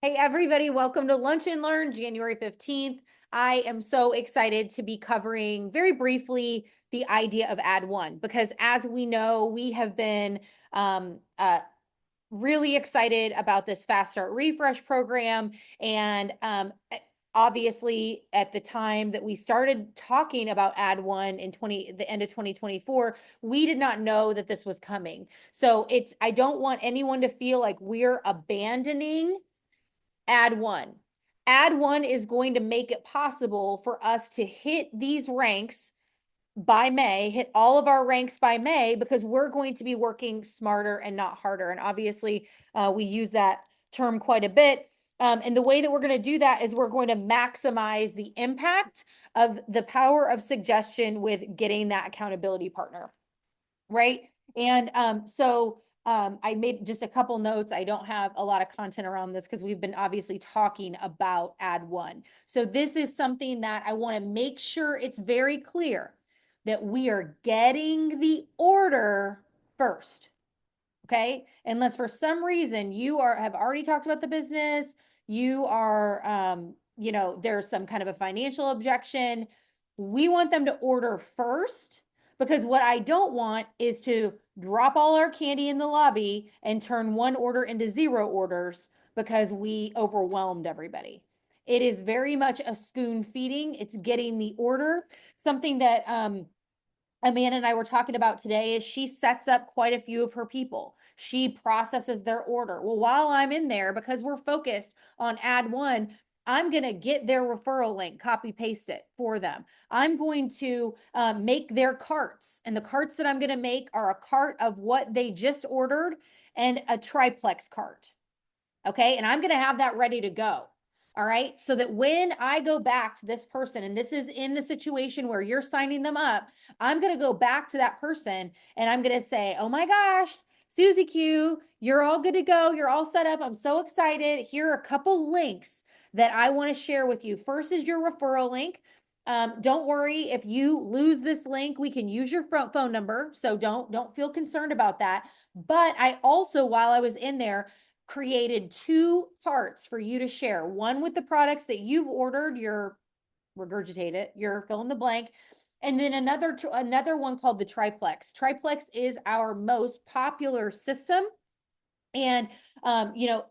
Hey, everybody, welcome to Lunch and Learn, January 15th. I am so excited to be covering very briefly the idea of Ad One because, as we know, we have been um, uh, really excited about this Fast Start Refresh program. And obviously, at the time that we started talking about Ad One in the end of 2024, we did not know that this was coming. So I don't want anyone to feel like we're abandoning Ad One. Ad One is going to make it possible for us to hit these ranks by May, hit all of our ranks by May, because we're going to be working smarter and not harder. And obviously, we use that term quite a bit. And the way that we're going to do that is we're going to maximize the impact of the power of suggestion with getting that accountability partner, right? And I made just a couple notes. I don't have a lot of content around this because we've been obviously talking about Ad One. So this is something that I want to make sure it's very clear that we are getting the order first. Okay. Unless for some reason have already talked about the business, you are there's some kind of a financial objection. We want them to order first because what I don't want is to drop all our candy in the lobby and turn one order into zero orders because we overwhelmed everybody. It is very much a spoon feeding. It's getting the order. Something that Amanda and I were talking about today is she sets up quite a few of her people. She processes their order. Well, while I'm in there, because we're focused on Ad One, I'm going to get their referral link, copy paste it for them. I'm going to make their carts. And the carts that I'm going to make are a cart of what they just ordered and a triplex cart. Okay. And I'm going to have that ready to go. All right. So that when I go back to this person, and this is in the situation where you're signing them up, I'm going to go back to that person and I'm going to say, oh my gosh, Susie Q, you're all good to go. You're all set up. I'm so excited. Here are a couple links that I want to share with you. First is your referral link. Don't worry if you lose this link, we can use your phone number. So don't feel concerned about that. But I also, while I was in there, created two parts for you to share. One with the products that you've ordered, your regurgitate it, your fill in the blank, and then another one called the triplex. Triplex is our most popular system. And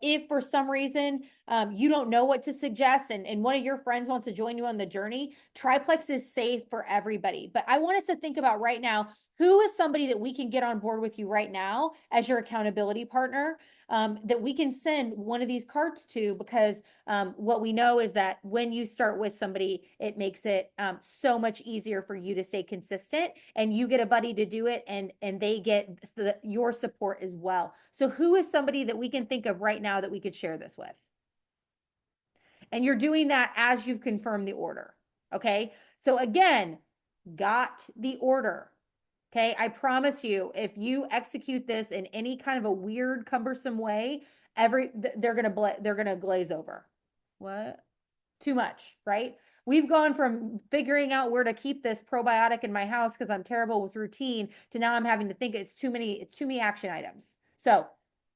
if for some reason you don't know what to suggest and one of your friends wants to join you on the journey, triplex is safe for everybody. But I want us to think about right now, who is somebody that we can get on board with you right now as your accountability partner, that we can send one of these cards to, because what we know is that when you start with somebody, it makes it so much easier for you to stay consistent, and you get a buddy to do it, and they get your support as well. So who is somebody that we can think of right now that we could share this with? And you're doing that as you've confirmed the order. Okay. So again, got the order. Okay. I promise you, if you execute this in any kind of a weird, cumbersome way, they're gonna glaze over. What? Too much, right? We've gone from figuring out where to keep this probiotic in my house because I'm terrible with routine to now I'm having to think it's too many action items. So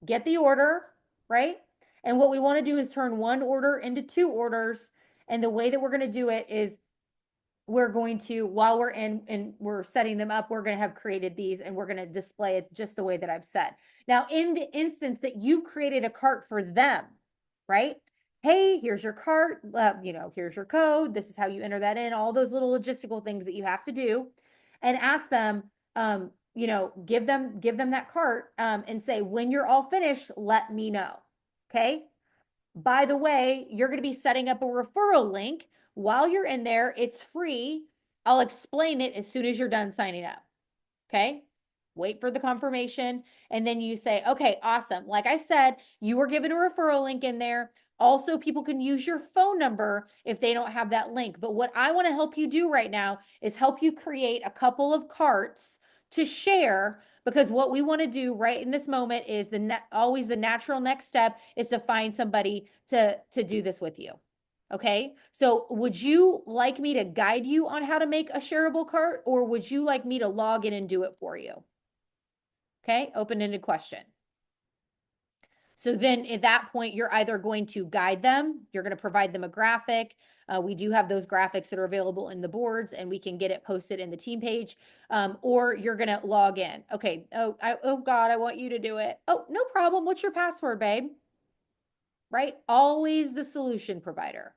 get the order, right? And what we want to do is turn one order into two orders. And the way that we're going to do it is we're going to, while we're in and we're setting them up, we're going to have created these and we're going to display it just the way that I've said. Now, in the instance that you've created a cart for them, right? Hey, here's your cart, here's your code. This is how you enter that in, all those little logistical things that you have to do, and ask them, give them that cart, and say, when you're all finished, let me know. Okay. By the way, you're going to be setting up a referral link. While you're in there, it's free. I'll explain it as soon as you're done signing up. Okay. Wait for the confirmation. And then you say, okay, awesome. Like I said, you were given a referral link in there. Also, people can use your phone number if they don't have that link. But what I want to help you do right now is help you create a couple of carts to share, because what we want to do right in this moment is always the natural next step is to find somebody to do this with you. Okay. So would you like me to guide you on how to make a shareable cart, or would you like me to log in and do it for you? Okay. Open-ended question. So then at that point, you're either going to guide them, you're going to provide them a graphic. We do have those graphics that are available in the boards and we can get it posted in the team page. Or you're going to log in. Okay. Oh God, I want you to do it. Oh, no problem. What's your password, babe? Right? Always the solution provider,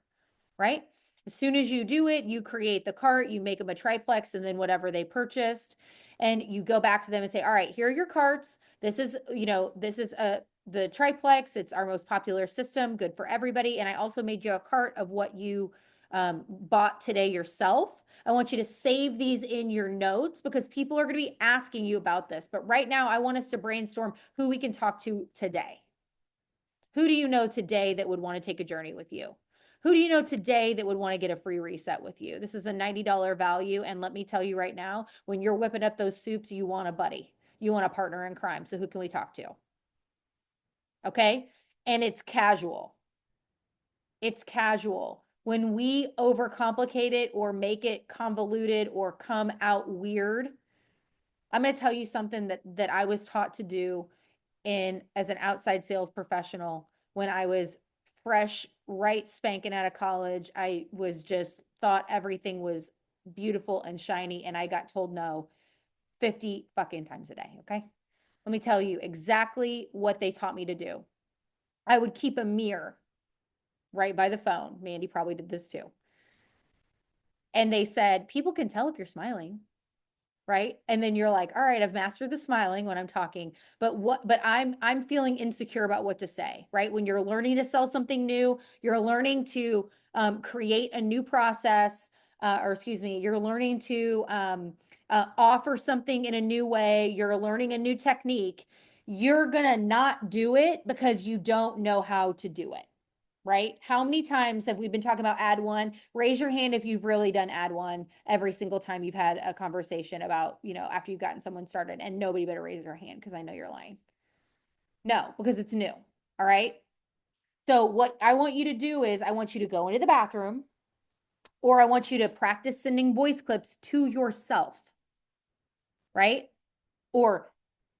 right? As soon as you do it, you create the cart, you make them a triplex and then whatever they purchased, and you go back to them and say, all right, here are your carts. This is, this is the triplex. It's our most popular system, good for everybody. And I also made you a cart of what you bought today yourself. I want you to save these in your notes because people are going to be asking you about this. But right now, I want us to brainstorm who we can talk to today. Who do you know today that would want to take a journey with you? Who do you know today that would want to get a free reset with you? This is a $90 value. And let me tell you right now, when you're whipping up those soups, you want a buddy. You want a partner in crime. So who can we talk to? Okay. And it's casual. It's casual. When we overcomplicate it or make it convoluted or come out weird, I'm going to tell you something that I was taught to do as an outside sales professional when I was fresh, right spanking out of college. I was just thought everything was beautiful and shiny, and I got told no 50 fucking times a day. Okay. Let me tell you exactly what they taught me to do. I would keep a mirror right by the phone. Mandy probably did this too. And they said, people can tell if you're smiling. Right. And then you're like, all right, I've mastered the smiling when I'm talking, but I'm feeling insecure about what to say, right? When you're learning to sell something new, you're learning to create a new process, or excuse me, you're learning to offer something in a new way. You're learning a new technique. You're going to not do it because you don't know how to do it. Right? How many times have we been talking about Ad One? Raise your hand if you've really done Ad One every single time you've had a conversation about, after you've gotten someone started, and nobody better raise their hand because I know you're lying. No, because it's new. All right. So what I want you to do is I want you to go into the bathroom or I want you to practice sending voice clips to yourself. Right? Or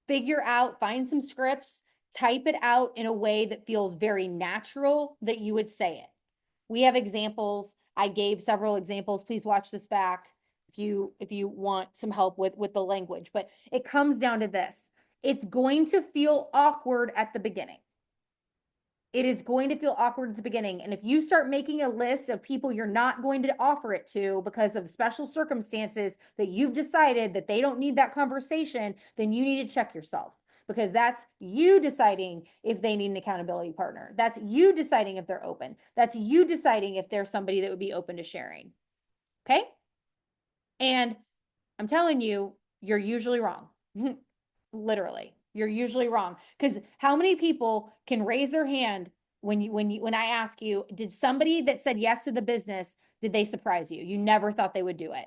find some scripts, type it out in a way that feels very natural that you would say it. We have examples. I gave several examples. Please watch this back if you want some help with the language. But it comes down to this. It's going to feel awkward at the beginning. It is going to feel awkward at the beginning. And if you start making a list of people you're not going to offer it to because of special circumstances that you've decided that they don't need that conversation, then you need to check yourself because that's you deciding if they need an accountability partner. That's you deciding if they're open. That's you deciding if there's somebody that would be open to sharing. Okay. And I'm telling you, you're usually wrong. Literally, you're usually wrong. Because how many people can raise their hand when I ask you, did somebody that said yes to the business, did they surprise you? You never thought they would do it.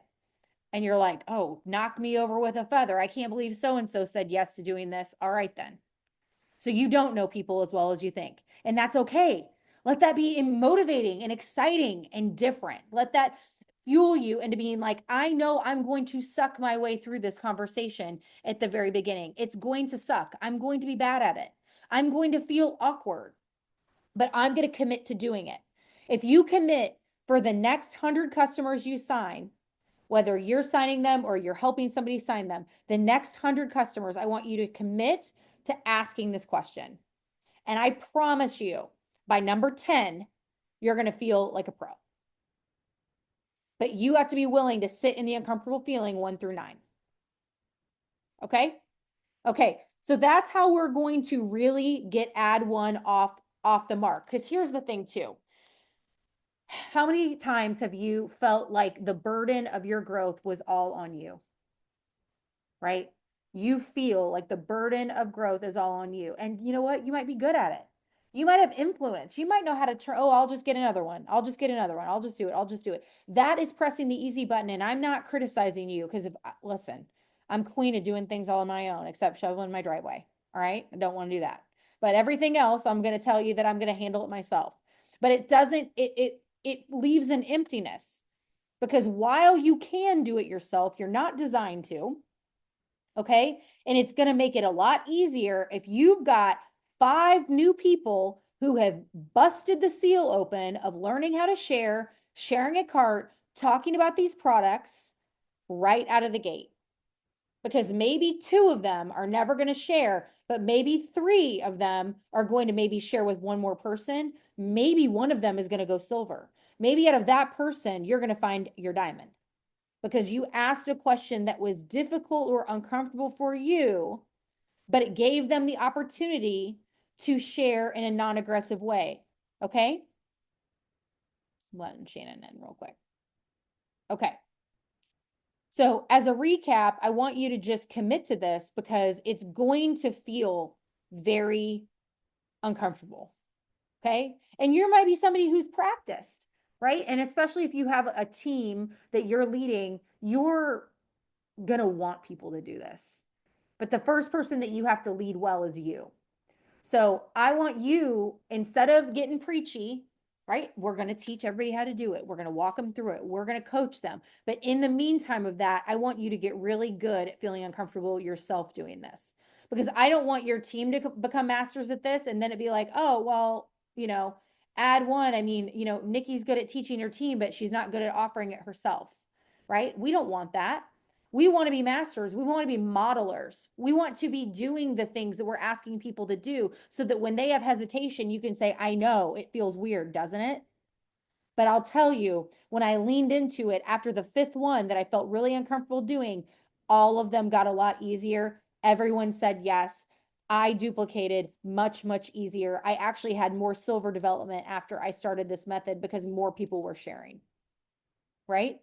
And you're like, oh, knock me over with a feather. I can't believe so-and-so said yes to doing this. All right, then. So you don't know people as well as you think. And that's okay. Let that be motivating and exciting and different. Let that fuel you into being like, I know I'm going to suck my way through this conversation at the very beginning. It's going to suck. I'm going to be bad at it. I'm going to feel awkward, but I'm going to commit to doing it. If you commit for the next 100 customers you sign, whether you're signing them or you're helping somebody sign them, the next 100 customers, I want you to commit to asking this question. And I promise you, by number 10, you're going to feel like a pro. But you have to be willing to sit in the uncomfortable feeling 1 through 9. Okay? Okay. So that's how we're going to really get Ad One off the mark. Because here's the thing too. How many times have you felt like the burden of your growth was all on you? Right? You feel like the burden of growth is all on you. And you know what? You might be good at it. You might have influence. You might know how to turn, oh, I'll just get another one. I'll just get another one. I'll just do it. I'll just do it. That is pressing the easy button. And I'm not criticizing you because listen, I'm queen of doing things all on my own except shoveling my driveway. All right. I don't want to do that. But everything else, I'm going to tell you that I'm going to handle it myself. But it doesn't, it leaves an emptiness because while you can do it yourself, you're not designed to. Okay. And it's going to make it a lot easier if you've got 5 new people who have busted the seal open of learning how to share, sharing a cart, talking about these products right out of the gate. Because maybe 2 of them are never going to share, but maybe 3 of them are going to maybe share with one more person. Maybe one of them is going to go silver. Maybe out of that person, you're going to find your diamond because you asked a question that was difficult or uncomfortable for you, but it gave them the opportunity to share in a non-aggressive way. Okay? Letting Shannon in real quick. Okay. So as a recap, I want you to just commit to this because it's going to feel very uncomfortable. Okay. And you might be somebody who's practiced, right? And especially if you have a team that you're leading, you're going to want people to do this. But the first person that you have to lead well is you. So I want you, instead of getting preachy, right? We're going to teach everybody how to do it. We're going to walk them through it. We're going to coach them. But in the meantime of that, I want you to get really good at feeling uncomfortable yourself doing this. Because I don't want your team to become masters at this and then it'd be like, oh, well, add one. I mean, Nikki's good at teaching her team, but she's not good at offering it herself, right? We don't want that. We want to be masters. We want to be modelers. We want to be doing the things that we're asking people to do so that when they have hesitation, you can say, I know it feels weird, doesn't it? But I'll tell you, when I leaned into it after the 5th one that I felt really uncomfortable doing, all of them got a lot easier. Everyone said yes. I duplicated much, much easier. I actually had more silver development after I started this method because more people were sharing, right?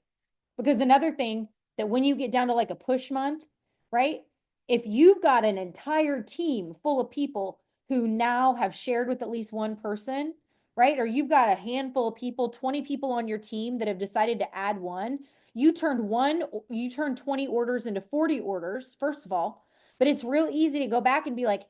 Because another thing that when you get down to like a push month, right? If you've got an entire team full of people who now have shared with at least one person, right? Or you've got a handful of people, 20 people on your team that have decided to add one, you turned 20 orders into 40 orders, first of all. But it's real easy to go back and be like,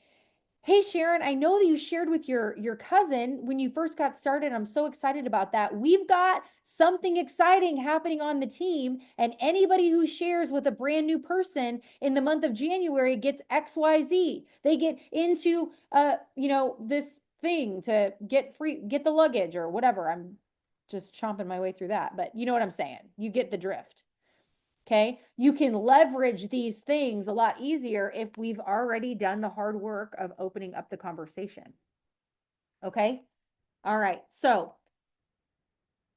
hey, Sharon, I know that you shared with your cousin when you first got started. I'm so excited about that. We've got something exciting happening on the team, and anybody who shares with a brand new person in the month of January gets XYZ. They get into this thing to get the luggage or whatever. I'm just chomping my way through that, but you know what I'm saying. You get the drift. Okay. You can leverage these things a lot easier if we've already done the hard work of opening up the conversation. Okay. All right. So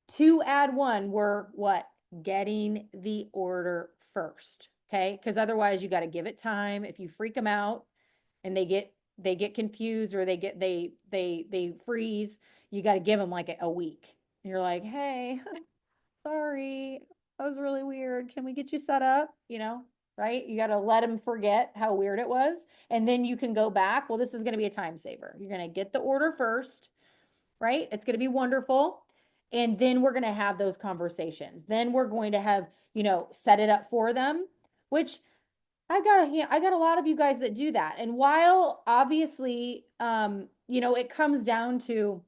to add one, we're what? Getting the order first. Okay. Because otherwise you got to give it time. If you freak them out and they get confused or they freeze, you got to give them like a week. And you're like, hey, sorry, that was really weird. Can we get you set up? Right? You got to let them forget how weird it was. And then you can go back. Well, this is going to be a time saver. You're going to get the order first, right? It's going to be wonderful. And then we're going to have those conversations. Then we're going to have, set it up for them, which I got a lot of you guys that do that. And while obviously, it comes down to,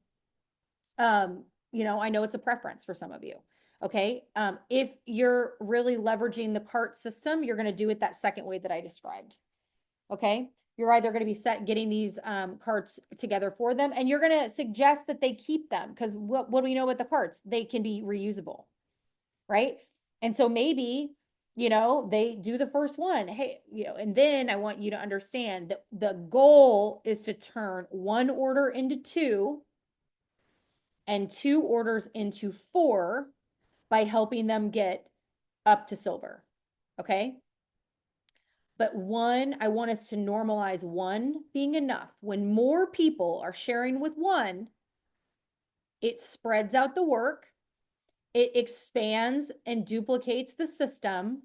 I know it's a preference for some of you. Okay. If you're really leveraging the cart system, you're going to do it that second way that I described. Okay. You're either going to be getting these carts together for them, and you're going to suggest that they keep them because what do we know about the carts? They can be reusable. Right. And so maybe, they do the first one. Hey, and then I want you to understand that the goal is to turn one order into 2 and 2 orders into 4 by helping them get up to silver. Okay. But I want us to normalize 1 being enough. When more people are sharing with 1, it spreads out the work, it expands and duplicates the system,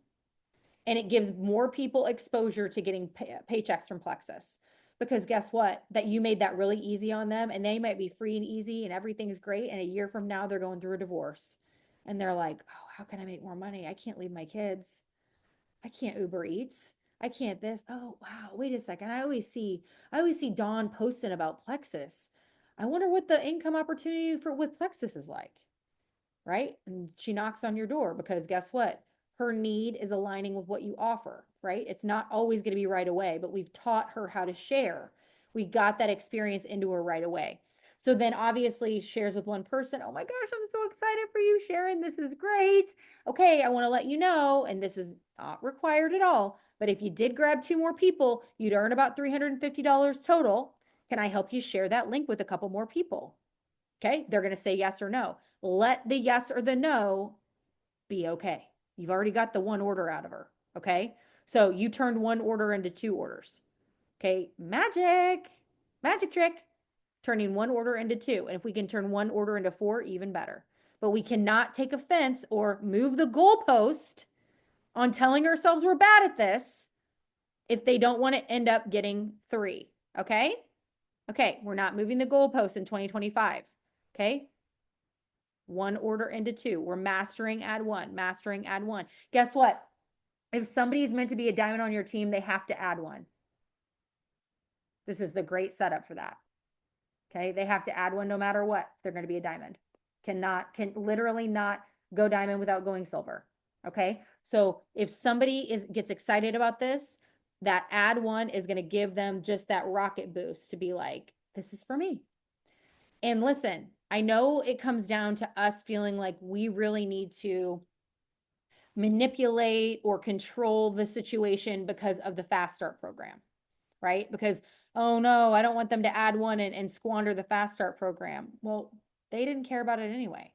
and it gives more people exposure to getting paychecks from Plexus. Because guess what? That you made that really easy on them, and they might be free and easy and everything's great. And a year from now, they're going through a divorce. And they're like, oh, how can I make more money? I can't leave my kids. I can't Uber Eats. I can't this. Oh, wow. Wait a second. I always see Dawn posting about Plexus. I wonder what the income opportunity with Plexus is like. Right? And she knocks on your door because guess what? Her need is aligning with what you offer, right? It's not always going to be right away, but we've taught her how to share. We got that experience into her right away. So then obviously shares with one person, oh my gosh, I'm so excited for you, Sharon. This is great. Okay, I want to let you know, and this is not required at all, but if you did grab 2 more people, you'd earn about $350 total. Can I help you share that link with a couple more people? Okay, they're going to say yes or no. Let the yes or the no be okay. You've already got the 1 order out of her. Okay, so you turned 1 order into 2 orders. Okay, magic trick, turning 1 order into 2. And if we can turn 1 order into 4, even better. But we cannot take offense or move the goalpost on telling ourselves we're bad at this if they don't want to end up getting 3. Okay? Okay, we're not moving the goalpost in 2025. Okay? 1 order into 2. We're mastering add 1, mastering add 1. Guess what? If somebody is meant to be a diamond on your team, they have to add 1. This is the great setup for that. Okay, they have to add 1 no matter what. They're going to be a diamond. Can literally not go diamond without going silver. Okay, so if somebody gets excited about this, that add 1 is going to give them just that rocket boost to be like, this is for me. And listen, I know it comes down to us feeling like we really need to manipulate or control the situation because of the Fast Start program, right? Because, oh no, I don't want them to add 1 and squander the Fast Start program. Well, they didn't care about it anyway.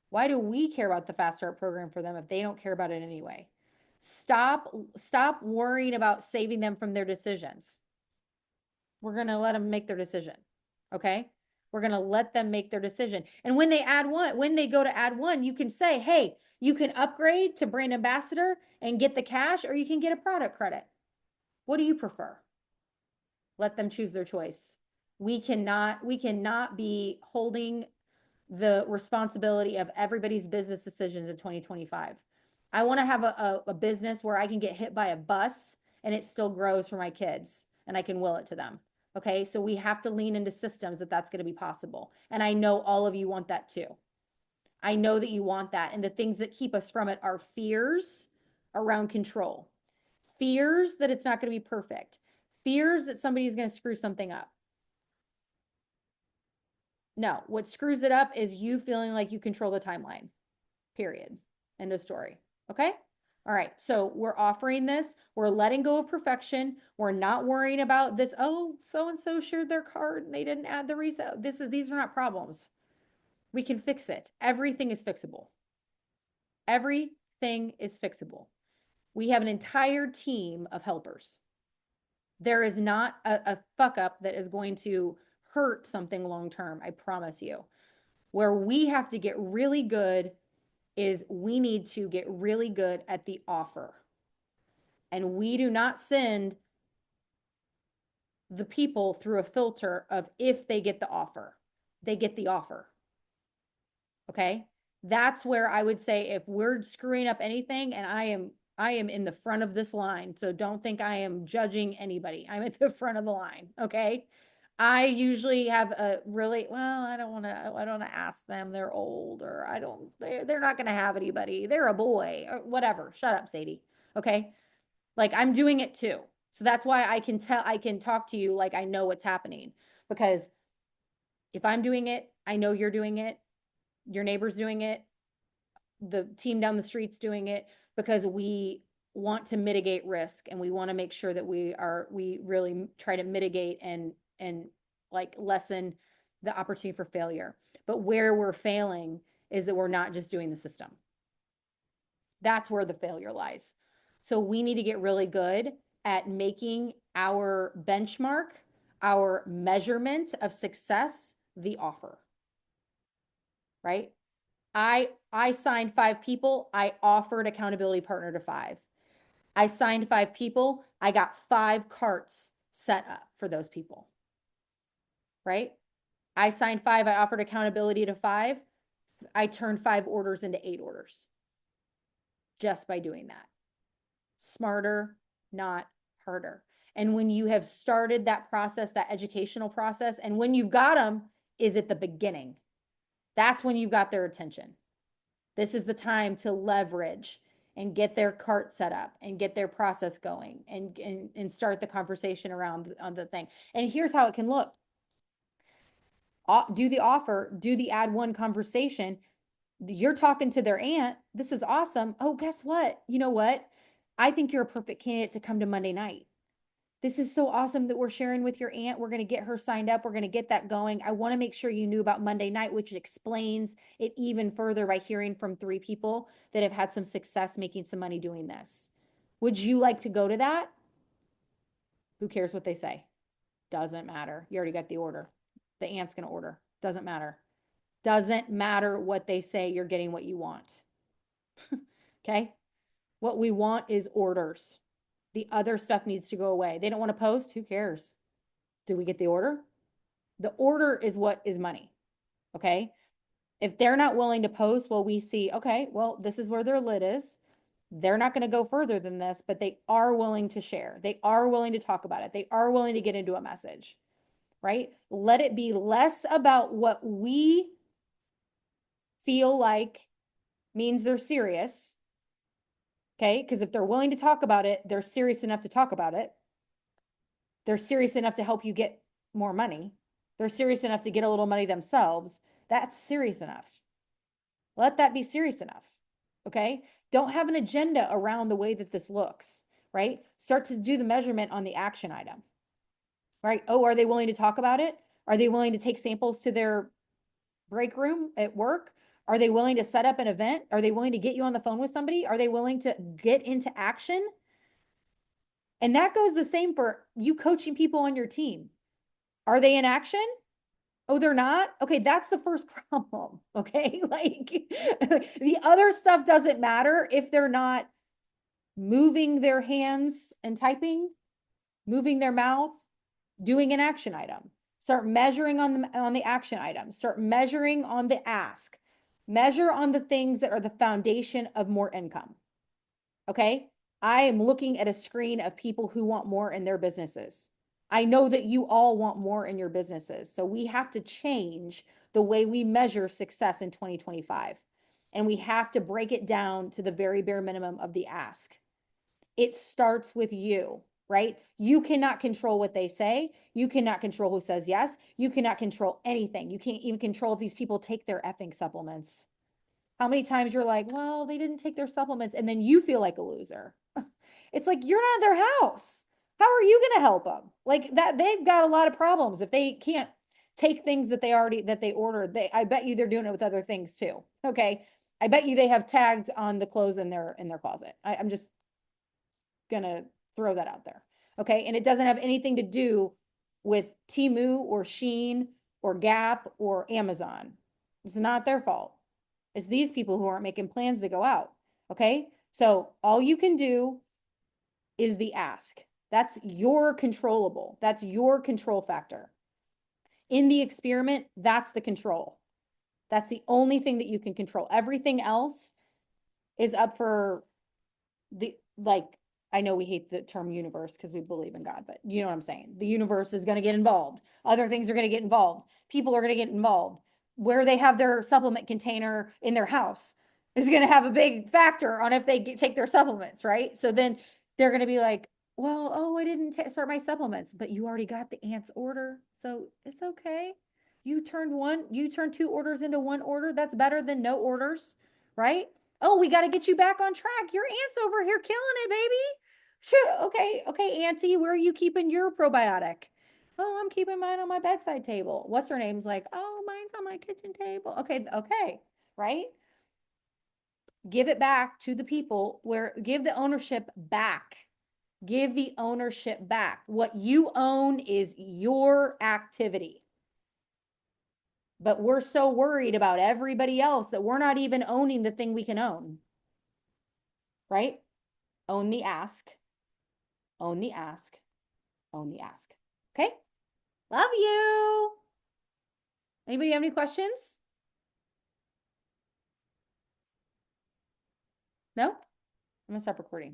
Why do we care about the Fast Start program for them if they don't care about it anyway? Stop worrying about saving them from their decisions. We're going to let them make their decision. Okay? We're going to let them make their decision. And when they go to add 1, you can say, hey, you can upgrade to brand ambassador and get the cash, or you can get a product credit. What do you prefer? Let them choose their choice. We cannot be holding the responsibility of everybody's business decisions in 2025. I want to have a business where I can get hit by a bus and it still grows for my kids and I can will it to them. Okay, so we have to lean into systems if that's going to be possible. And I know all of you want that too. I know that you want that. And the things that keep us from it are fears around control, fears that it's not going to be perfect, fears that somebody's going to screw something up. No, what screws it up is you feeling like you control the timeline, period. End of story. Okay? All right. So we're offering this. We're letting go of perfection. We're not worrying about this. Oh, so-and-so shared their card and they didn't add the reset. These are not problems. We can fix it. Everything is fixable. Everything is fixable. We have an entire team of helpers. There is not a fuck up that is going to hurt something long term. I promise you. Where we have to get really good is we need to get really good at the offer. And we do not send the people through a filter of if they get the offer. They get the offer. Okay? That's where I would say if we're screwing up anything, and I am in the front of this line, so don't think I am judging anybody. I'm at the front of the line, okay? I usually have a really, well, I don't want to ask them. They're old, or they're not going to have anybody. They're a boy or whatever. Shut up, Sadie. Okay. Like I'm doing it too. So that's why I can talk to you like I know what's happening, because if I'm doing it, I know you're doing it. Your neighbor's doing it. The team down the street's doing it, because we want to mitigate risk and we want to make sure that we really try to mitigate and like lessen the opportunity for failure. But where we're failing is that we're not just doing the system. That's where the failure lies. So we need to get really good at making our benchmark, our measurement of success, the offer. Right? I signed 5 people. I offered accountability partner to 5. I signed 5 people. I got 5 carts set up for those people. Right? I signed 5. I offered accountability to 5. I turned 5 orders into 8 orders just by doing that. Smarter, not harder. And when you have started that process, that educational process, and when you've got them is at the beginning. That's when you've got their attention. This is the time to leverage and get their cart set up and get their process going and start the conversation around on the thing. And here's how it can look. Do the offer, do the add one conversation. You're talking to their aunt. This is awesome. Oh, guess what? You know what? I think you're a perfect candidate to come to Monday night. This is so awesome that we're sharing with your aunt. We're going to get her signed up. We're going to get that going. I want to make sure you knew about Monday night, which explains it even further by hearing from 3 people that have had some success making some money doing this. Would you like to go to that? Who cares what they say? Doesn't matter. You already got the order. The aunt's going to order. Doesn't matter. Doesn't matter what they say. You're getting what you want. Okay? What we want is orders. The other stuff needs to go away. They don't want to post. Who cares? Did we get the order? The order is what is money. Okay. If they're not willing to post, well, we see, okay, well, this is where their lid is. They're not going to go further than this, but they are willing to share. They are willing to talk about it. They are willing to get into a message, right? Let it be less about what we feel like means they're serious. Okay. Because if they're willing to talk about it, they're serious enough to talk about it. They're serious enough to help you get more money. They're serious enough to get a little money themselves. That's serious enough. Let that be serious enough. Okay. Don't have an agenda around the way that this looks, right? Start to do the measurement on the action item, right? Oh, are they willing to talk about it? Are they willing to take samples to their break room at work? Are they willing to set up an event? Are they willing to get you on the phone with somebody? Are they willing to get into action? And that goes the same for you coaching people on your team. Are they in action? Oh, they're not? Okay, that's the first problem. Okay. Like the other stuff doesn't matter if they're not moving their hands and typing, moving their mouth, doing an action item. Start measuring on the action item. Start measuring on the ask. Measure on the things that are the foundation of more income. Okay? I am looking at a screen of people who want more in their businesses. I know that you all want more in your businesses. So we have to change the way we measure success in 2025. And we have to break it down to the very bare minimum of the ask. It starts with you, right? You cannot control what they say. You cannot control who says yes. You cannot control anything. You can't even control if these people take their effing supplements. How many times you're like, well, they didn't take their supplements, and then you feel like a loser. It's like you're not their house. How are you going to help them? Like that, they've got a lot of problems if they can't take things that they ordered. I bet you they're doing it with other things too. Okay. I bet you they have tagged on the clothes in their closet. I'm just gonna throw that out there. Okay. And it doesn't have anything to do with Temu or Shein or Gap or Amazon. It's not their fault. It's these people who aren't making plans to go out. Okay. So all you can do is the ask. That's your controllable. That's your control factor. In the experiment, that's the control. That's the only thing that you can control. Everything else is up for the, like, I know we hate the term universe because we believe in God, but you know what I'm saying? The universe is going to get involved. Other things are going to get involved. People are going to get involved. Where they have their supplement container in their house is going to have a big factor on if they take their supplements, right? So then they're going to be like, well, oh, I didn't start my supplements, but you already got the aunt's order. So it's okay. You turned 2 orders into 1 order. That's better than no orders, right? Oh, we got to get you back on track. Your aunt's over here killing it, baby. Sure. Okay, auntie, where are you keeping your probiotic? Oh, I'm keeping mine on my bedside table. What's her name's like, oh, mine's on my kitchen table. Okay, right? Give it back to the people give the ownership back. Give the ownership back. What you own is your activity. But we're so worried about everybody else that we're not even owning the thing we can own. Right? Own the ask. Own the ask. Own the ask. Okay? Love you. Anybody have any questions? No? I'm going to stop recording.